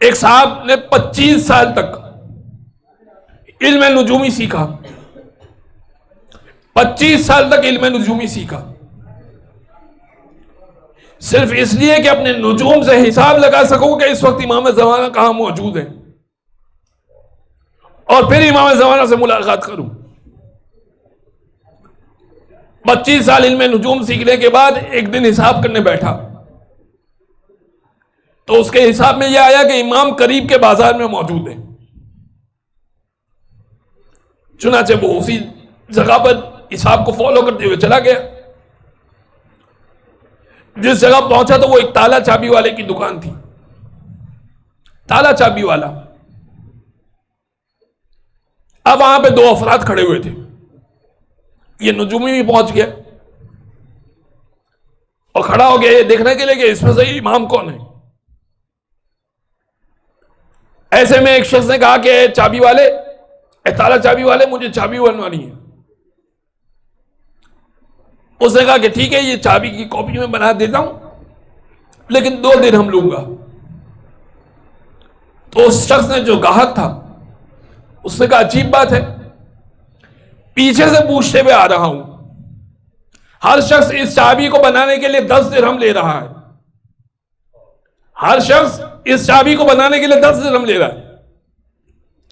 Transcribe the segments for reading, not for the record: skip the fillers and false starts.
एक साहब ने 25 साल तक इल्म नुजूमी सीखा, 25 साल तक इल्म नुजूमी सीखा, सिर्फ इसलिए कि अपने नुजूम से हिसाब लगा सको कि इस वक्त इमाम ज़माना कहां मौजूद है और फिर इमाम ज़माना से मुलाकात करूं। 25 साल इल्म नुजूम सीखने के बाद एक दिन हिसाब करने बैठा तो उसके हिसाब में यह आया कि इमाम करीब के बाजार में मौजूद है। चुनाचे वो उसी जगह पर हिसाब को फॉलो करते हुए चला गया। जिस जगह पहुंचा तो वो एक ताला चाबी वाले की दुकान थी, ताला चाबी वाला। अब वहां पे दो अफराद खड़े हुए थे, ये नुजूमी भी पहुंच गया और खड़ा हो गया ये देखने के लिए कि इसमें से इमाम कौन है। ऐसे में एक शख्स ने कहा कि चाबी वाले, ताला चाबी वाले, मुझे चाबी बनवानी है। उसने कहा कि ठीक है, ये चाबी की कॉपी में बना देता हूं, लेकिन 2 दिरहम लूंगा। तो उस शख्स ने, जो ग्राहक था, उसने कहा अजीब बात है, पीछे से पूछते हुए आ रहा हूं, हर शख्स इस चाबी को बनाने के लिए 10 दिरहम ले रहा है, हर शख्स इस चाबी को बनाने के लिए 10 दिरहम ले रहा है,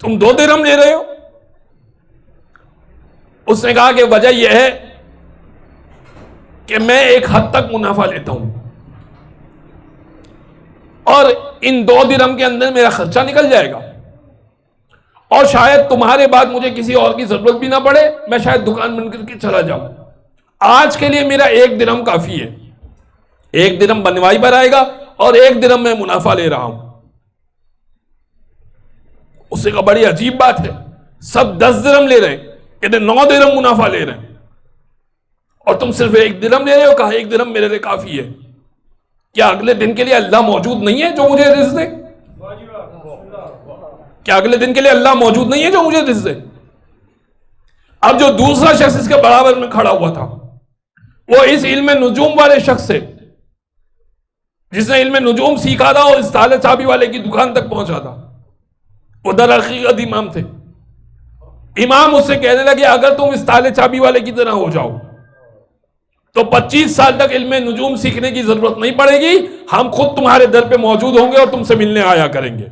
तुम 2 दिरहम ले रहे हो। उसने कहा कि वजह यह है कि मैं एक हद तक मुनाफा लेता हूं और इन 2 दिरहम के अंदर मेरा खर्चा निकल जाएगा और शायद तुम्हारे बाद मुझे किसी और की जरूरत भी ना पड़े, मैं शायद दुकान बंद करके चला जाऊं। आज के लिए मेरा 1 दिरहम काफी है, 1 दिरहम बनवाई पर आएगा और 1 दिरहम मैं मुनाफा ले रहा हूं। उससे कहा बड़ी अजीब बात है, सब 10 दिरहम ले रहे हैं, कहते 9 दिरहम मुनाफा ले रहे हैं और तुम सिर्फ 1 दिरहम ले रहे हो। कहा 1 दिरहम मेरे लिए काफी है। क्या अगले दिन के लिए अल्लाह मौजूद नहीं है जो मुझे रिज़्क़ दे? क्या अगले दिन के लिए अल्लाह मौजूद नहीं है जो मुझे रिज़्क़ दे? अब जो दूसरा शख्स इसके बराबर में खड़ा हुआ था, वो इस इल्म नुजूम वाले शख्स से, जिसने इल्म नुजूम सीखा था और इस ताले चाबी वाले की दुकान तक पहुंचा था, वो दर हकीकत इमाम थे। इमाम उससे कहने लगे अगर तुम इस ताले चाबी वाले की तरह हो जाओ तो 25 साल तक इल्म नुजूम सीखने की जरूरत नहीं पड़ेगी, हम खुद तुम्हारे दर पे मौजूद होंगे और तुमसे मिलने आया करेंगे।